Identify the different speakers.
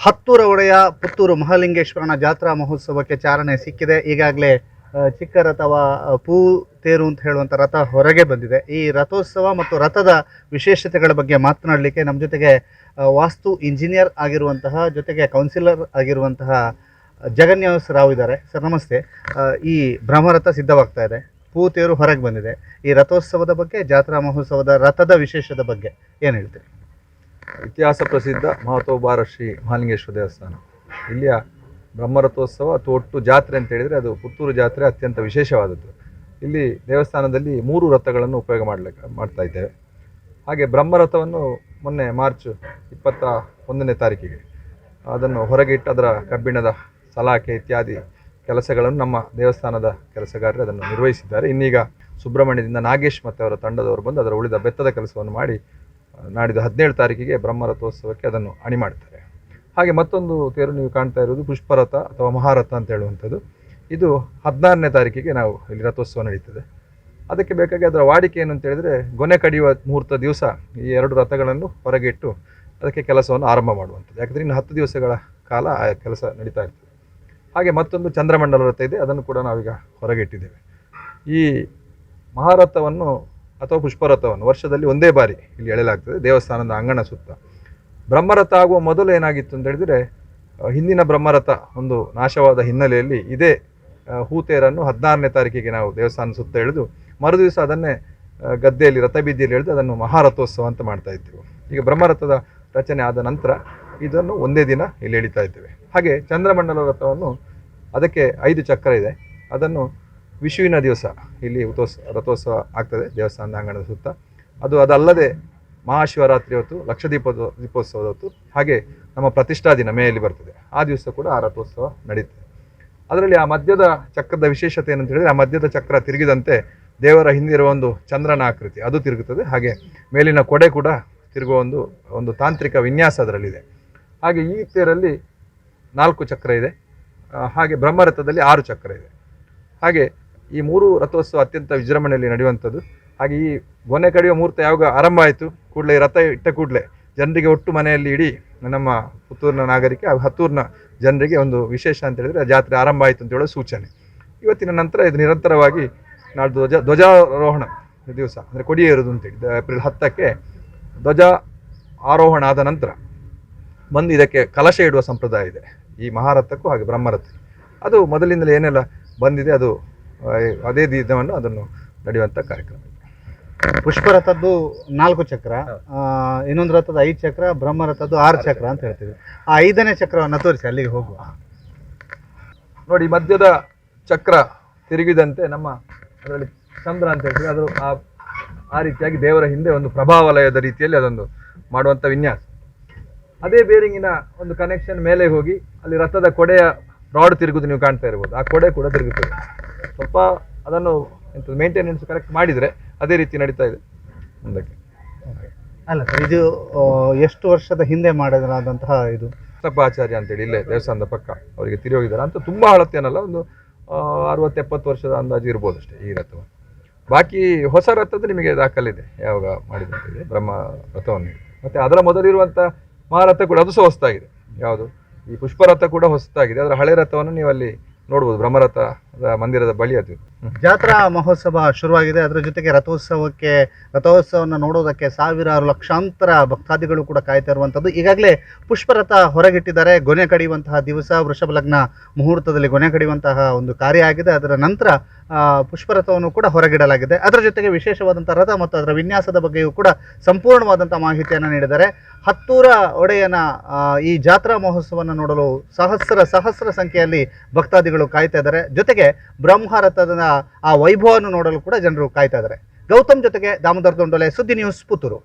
Speaker 1: ಹತ್ತೂರ ಒಡೆಯ ಪುತ್ತೂರು ಮಹಾಲಿಂಗೇಶ್ವರನ ಜಾತ್ರಾ ಮಹೋತ್ಸವಕ್ಕೆ ಚಾಲನೆ ಸಿಕ್ಕಿದೆ. ಈಗಾಗಲೇ ಚಿಕ್ಕ ರಥವ ಪೂ ತೇರು ಅಂತ ಹೇಳುವಂಥ ರಥ ಹೊರಗೆ ಬಂದಿದೆ. ಈ ರಥೋತ್ಸವ ಮತ್ತು ರಥದ ವಿಶೇಷತೆಗಳ ಬಗ್ಗೆ ಮಾತನಾಡಲಿಕ್ಕೆ ನಮ್ಮ ಜೊತೆಗೆ ವಾಸ್ತು ಇಂಜಿನಿಯರ್ ಆಗಿರುವಂತಹ ಜೊತೆಗೆ ಕೌನ್ಸಿಲರ್ ಆಗಿರುವಂತಹ ಜಗನ್ಯಾಸ್ ರಾವ್ ಇದ್ದಾರೆ. ಸರ್ ನಮಸ್ತೆ. ಈ ಬ್ರಹ್ಮರಥ ಸಿದ್ಧವಾಗ್ತಾ ಇದೆ, ಪೂ ತೇರು ಹೊರಗೆ ಬಂದಿದೆ. ಈ ರಥೋತ್ಸವದ ಬಗ್ಗೆ, ಜಾತ್ರಾ ಮಹೋತ್ಸವದ ರಥದ ವಿಶೇಷದ ಬಗ್ಗೆ ಏನು ಹೇಳ್ತೀರಿ?
Speaker 2: ಇತಿಹಾಸ ಪ್ರಸಿದ್ಧ ಮಹತೋಬಾರ ಶ್ರೀ ಮಹಾಲಿಂಗೇಶ್ವರ ದೇವಸ್ಥಾನ. ಇಲ್ಲಿಯ ಬ್ರಹ್ಮರಥೋತ್ಸವ ಅಥವಾ ಒಟ್ಟು ಜಾತ್ರೆ ಅಂತ ಹೇಳಿದರೆ ಅದು ಪುತ್ತೂರು ಜಾತ್ರೆ ಅತ್ಯಂತ ವಿಶೇಷವಾದದ್ದು. ಇಲ್ಲಿ ದೇವಸ್ಥಾನದಲ್ಲಿ 3 ರಥಗಳನ್ನು ಉಪಯೋಗ ಮಾಡ್ತಾ ಇದ್ದೇವೆ. ಹಾಗೆ ಬ್ರಹ್ಮರಥವನ್ನು ಮೊನ್ನೆ ಮಾರ್ಚ್ 21ನೇ ತಾರೀಕಿಗೆ ಅದನ್ನು ಹೊರಗೆ ಇಟ್ಟು ಅದರ ಕಬ್ಬಿಣದ ಸಲಾಕೆ ಇತ್ಯಾದಿ ಕೆಲಸಗಳನ್ನು ನಮ್ಮ ದೇವಸ್ಥಾನದ ಕೆಲಸಗಾರರು ಅದನ್ನು ನಿರ್ವಹಿಸಿದ್ದಾರೆ. ಇನ್ನೀಗ ಸುಬ್ರಹ್ಮಣ್ಯದಿಂದ ನಾಗೇಶ್ ಮತ್ತು ಅವರ ತಂಡದವರು ಬಂದು ಅದರ ಉಳಿದ ಬೆತ್ತದ ಕೆಲಸವನ್ನು ಮಾಡಿ ನಾಡಿದ್ದು 17 ತಾರೀಕಿಗೆ ಬ್ರಹ್ಮರಥೋತ್ಸವಕ್ಕೆ ಅದನ್ನು ಅಣಿ ಮಾಡ್ತಾರೆ. ಹಾಗೆ ಮತ್ತೊಂದು ತೇರು ನೀವು ಕಾಣ್ತಾ ಇರೋದು ಪುಷ್ಪರಥ ಅಥವಾ ಮಹಾರಥ ಅಂತ ಹೇಳುವಂಥದ್ದು. ಇದು 16ನೇ ತಾರೀಕಿಗೆ ನಾವು ಇಲ್ಲಿ ರಥೋತ್ಸವ ನಡೀತದೆ. ಅದಕ್ಕೆ ಬೇಕಾಗಿ ಅದರ ವಾಡಿಕೆ ಏನು ಅಂತ ಹೇಳಿದರೆ, ಗೊನೆ ಕಡಿಯುವ ಮುಹೂರ್ತ ದಿವಸ ಈ 2 ರಥಗಳನ್ನು ಹೊರಗೆ ಇಟ್ಟು ಅದಕ್ಕೆ ಕೆಲಸವನ್ನು ಆರಂಭ ಮಾಡುವಂಥದ್ದು. ಯಾಕಂದರೆ ಇನ್ನು 10 ದಿವಸಗಳ ಕಾಲ ಆ ಕೆಲಸ ನಡೀತಾ ಇರ್ತದೆ. ಹಾಗೆ ಮತ್ತೊಂದು ಚಂದ್ರಮಂಡಲ ರಥ ಇದೆ, ಅದನ್ನು ಕೂಡ ನಾವೀಗ ಹೊರಗೆ ಇಟ್ಟಿದ್ದೇವೆ. ಈ ಮಹಾರಥವನ್ನು ಅಥವಾ ಪುಷ್ಪರಥವನ್ನು ವರ್ಷದಲ್ಲಿ ಒಂದೇ ಬಾರಿ ಇಲ್ಲಿ ಎಳೆಯಲಾಗ್ತದೆ ದೇವಸ್ಥಾನದ ಅಂಗಣ ಸುತ್ತ. ಬ್ರಹ್ಮರಥ ಆಗುವ ಮೊದಲು ಏನಾಗಿತ್ತು ಅಂತ ಹೇಳಿದರೆ, ಹಿಂದಿನ ಬ್ರಹ್ಮರಥ ಒಂದು ನಾಶವಾದ ಹಿನ್ನೆಲೆಯಲ್ಲಿ ಇದೇ ಹೂತೇರನ್ನು 16ನೇ ತಾರೀಕಿಗೆ ನಾವು ದೇವಸ್ಥಾನ ಸುತ್ತ ಎಳೆದು ಮರುದಿವಸ ಅದನ್ನೇ ಗದ್ದೆಯಲ್ಲಿ ರಥಬೀದಿಯಲ್ಲಿ ಎಳೆದು ಅದನ್ನು ಮಹಾರಥೋತ್ಸವ ಅಂತ ಮಾಡ್ತಾ ಇದ್ದೇವೆ. ಈಗ ಬ್ರಹ್ಮರಥದ ರಚನೆ ಆದ ನಂತರ ಇದನ್ನು ಒಂದೇ ದಿನ ಇಲ್ಲಿ ಎಳಿತಾ ಇದ್ದೇವೆ. ಹಾಗೆ ಚಂದ್ರಮಂಡಲ ರಥವನ್ನು ಅದಕ್ಕೆ 5 ಚಕ್ರ ಇದೆ, ಅದನ್ನು ವಿಷುವಿನ ದಿವಸ ಇಲ್ಲಿ ರಥೋತ್ಸವ ಆಗ್ತದೆ ದೇವಸ್ಥಾನದ ಅಂಗಣದ ಸುತ್ತ. ಅದಲ್ಲದೆ ಮಹಾಶಿವರಾತ್ರಿ ಹೊತ್ತು, ದೀಪೋತ್ಸವದ ಹೊತ್ತು, ಹಾಗೆ ನಮ್ಮ ಪ್ರತಿಷ್ಠಾ ದಿನ ಮೇಯಲ್ಲಿ ಬರ್ತದೆ, ಆ ದಿವಸ ಕೂಡ ಆ ರಥೋತ್ಸವ ನಡೀತದೆ. ಅದರಲ್ಲಿ ಆ ಮಧ್ಯದ ಚಕ್ರದ ವಿಶೇಷತೆ ಏನಂತ ಹೇಳಿದರೆ, ಆ ಮಧ್ಯದ ಚಕ್ರ ತಿರುಗಿದಂತೆ ದೇವರ ಹಿಂದಿರುವ ಒಂದು ಚಂದ್ರನ ಆಕೃತಿ ಅದು ತಿರುಗುತ್ತದೆ. ಹಾಗೆ ಮೇಲಿನ ಕೊಡೆ ಕೂಡ ತಿರುಗುವ ಒಂದು ತಾಂತ್ರಿಕ ವಿನ್ಯಾಸ ಅದರಲ್ಲಿದೆ. ಹಾಗೆ ಈ ತೇರಲ್ಲಿ 4 ಚಕ್ರ ಇದೆ, ಹಾಗೆ ಬ್ರಹ್ಮರಥದಲ್ಲಿ 6 ಚಕ್ರ ಇದೆ. ಹಾಗೆ ಈ 3 ರಥೋತ್ಸವ ಅತ್ಯಂತ ವಿಜೃಂಭಣೆಯಲ್ಲಿ ನಡೆಯುವಂಥದ್ದು. ಹಾಗೆ ಈ ಗೊನೆ ಕಡಿಯುವ ಮುಹೂರ್ತ ಯಾವಾಗ ಆರಂಭ ಆಯಿತು, ಕೂಡಲೇ ರಥ ಇಟ್ಟ ಕೂಡಲೇ ಜನರಿಗೆ, ಒಟ್ಟು ಮನೆಯಲ್ಲಿ ಇಡೀ ನಮ್ಮ ಪುತ್ತೂರಿನ ನಾಗರಿಕೆ ಹತ್ತೂರಿನ ಜನರಿಗೆ ಒಂದು ವಿಶೇಷ ಅಂತ ಹೇಳಿದರೆ ಜಾತ್ರೆ ಆರಂಭ ಆಯಿತು ಅಂತ ಹೇಳೋ ಸೂಚನೆ. ಇವತ್ತಿನ ನಂತರ ಇದು ನಿರಂತರವಾಗಿ ನಾಡ್ದು ಧ್ವಜಾರೋಹಣ ದಿವಸ ಅಂದರೆ ಕೊಡಿಯೇರುವುದು ಅಂತೇಳಿ ಏಪ್ರಿಲ್ 10ಕ್ಕೆ ಧ್ವಜ ಆರೋಹಣ ಆದ ನಂತರ ಬಂದು ಇದಕ್ಕೆ ಕಲಶ ಇಡುವ ಸಂಪ್ರದಾಯ ಇದೆ ಈ ಮಹಾರಥಕ್ಕೂ ಹಾಗೆ ಬ್ರಹ್ಮರಥಕ್ಕೆ. ಅದು ಮೊದಲಿಂದಲೇ ಏನೆಲ್ಲ ಬಂದಿದೆ ಅದು ಅದೇ ದಿನವನ್ನು ಅದನ್ನು ನಡೆಯುವಂಥ ಕಾರ್ಯಕ್ರಮ.
Speaker 1: ಪುಷ್ಪರಥದ್ದು 4 ಚಕ್ರ, ಇನ್ನೊಂದು ರಥದ 5 ಚಕ್ರ, ಬ್ರಹ್ಮರಥದ್ದು 6 ಚಕ್ರ ಅಂತ ಹೇಳ್ತೀವಿ. ಆ 5ನೇ ಚಕ್ರವನ್ನು ತೋರಿಸಿ, ಅಲ್ಲಿಗೆ ಹೋಗುವ.
Speaker 2: ನೋಡಿ, ಮಧ್ಯದ ಚಕ್ರ ತಿರುಗಿದಂತೆ ನಮ್ಮ ಅದರಲ್ಲಿ ಚಂದ್ರ ಅಂತ ಹೇಳ್ತೀವಿ, ಅದು ಆ ರೀತಿಯಾಗಿ ದೇವರ ಹಿಂದೆ ಒಂದು ಪ್ರಭಾವಲಯದ ರೀತಿಯಲ್ಲಿ ಅದೊಂದು ಮಾಡುವಂಥ ವಿನ್ಯಾಸ. ಅದೇ ಬೇರಿಂಗಿನ ಒಂದು ಕನೆಕ್ಷನ್ ಮೇಲೆ ಹೋಗಿ ಅಲ್ಲಿ ರಥದ ಕೊಡೆಯ ರಾಡ್ ತಿರುಗುದು ನೀವು ಕಾಣ್ತಾ ಇರ್ಬೋದು. ಆ ಕೊಡೆ ಕೂಡ ತಿರುಗುತ್ತದೆ. ಸ್ವಲ್ಪ ಅದನ್ನು ಮೇಂಟೆನೆನ್ಸ್ ಕರೆಕ್ಟ್ ಮಾಡಿದರೆ ಅದೇ ರೀತಿ ನಡೀತಾ ಇದೆ ಮುಂದಕ್ಕೆ.
Speaker 1: ಅಲ್ಲ ಸರ್, ಇದು ಎಷ್ಟು ವರ್ಷದ ಹಿಂದೆ ಮಾಡಿದ್ರಾದಂತಹ ಇದು
Speaker 2: ಆಚಾರ್ಯ ಅಂತೇಳಿ ಇಲ್ಲೇ ದೇವಸ್ಥಾನದ ಪಕ್ಕ ಅವರಿಗೆ ತಿರುಗಿ ಹೋಗಿದ್ದಾರೆ ಅಂತ. ತುಂಬ ಹಳತ್ತೇನಲ್ಲ, ಒಂದು 60-70 ವರ್ಷದ ಅಂದಾಜು ಇರ್ಬೋದು ಅಷ್ಟೇ ಈ ರಥವನ್ನು. ಬಾಕಿ ಹೊಸ ರಥದ್ದು ನಿಮಗೆ ದಾಖಲಿದೆ ಯಾವಾಗ ಮಾಡಿದಂತಿದೆ ಬ್ರಹ್ಮ ರಥವನ್ನು. ಮತ್ತು ಅದರ ಮೊದಲಿರುವಂಥ ಮಹಾರಥ ಕೂಡ ಅದು ಸಹ ಹೊಸದಾಗಿದೆ. ಯಾವುದು ಈ ಪುಷ್ಪರಥ ಕೂಡ ಹೊಸದಾಗಿದೆ. ಅದರ ಹಳೆ ರಥವನ್ನು ನೀವು ಅಲ್ಲಿ ನೋಡ್ಬೋದು, ಬ್ರಹ್ಮರಥದ ಮಂದಿರದ ಬಳಿ. ಅದು
Speaker 1: ಜಾತ್ರಾ ಮಹೋತ್ಸವ ಶುರುವಾಗಿದೆ. ಅದರ ಜೊತೆಗೆ ರಥೋತ್ಸವವನ್ನು ನೋಡೋದಕ್ಕೆ ಸಾವಿರಾರು ಲಕ್ಷಾಂತರ ಭಕ್ತಾದಿಗಳು ಕೂಡ ಕಾಯ್ತಾ ಇರುವಂಥದ್ದು. ಈಗಾಗಲೇ ಪುಷ್ಪರಥ ಹೊರಗಿಟ್ಟಿದ್ದಾರೆ. ಗೊನೆ ಕಡಿಯುವಂತಹ ದಿವಸ ವೃಷಭ ಲಗ್ನ ಮುಹೂರ್ತದಲ್ಲಿ ಗೊನೆ ಕಡಿಯುವಂತಹ ಒಂದು ಕಾರ್ಯ ಆಗಿದೆ. ಅದರ ನಂತರ ಪುಷ್ಪರಥವನ್ನು ಕೂಡ ಹೊರಗಿಡಲಾಗಿದೆ. ಅದರ ಜೊತೆಗೆ ವಿಶೇಷವಾದಂಥ ರಥ ಮತ್ತು ಅದರ ವಿನ್ಯಾಸದ ಬಗ್ಗೆಯೂ ಕೂಡ ಸಂಪೂರ್ಣವಾದಂಥ ಮಾಹಿತಿಯನ್ನು ನೀಡಿದ್ದಾರೆ. ಹತ್ತೂರ ಒಡೆಯನ ಈ ಜಾತ್ರಾ ಮಹೋತ್ಸವವನ್ನು ನೋಡಲು ಸಹಸ್ರ ಸಂಖ್ಯೆಯಲ್ಲಿ ಭಕ್ತಾದಿಗಳು ಕಾಯ್ತಾ ಇದ್ದಾರೆ. ಜೊತೆಗೆ ಬ್ರಹ್ಮರಥದ ಆ ವೈಭವವನ್ನು ನೋಡಲು ಕೂಡ ಜನರು ಕಾಯ್ತಾ ಇದ್ದಾರೆ. ಗೌತಮ್ ಜೊತೆಗೆ ದಾಮೋದರ್ ದೊಂಡೋಲೆ, ಸುದ್ದಿ ನ್ಯೂಸ್, ಪುತ್ತೂರು.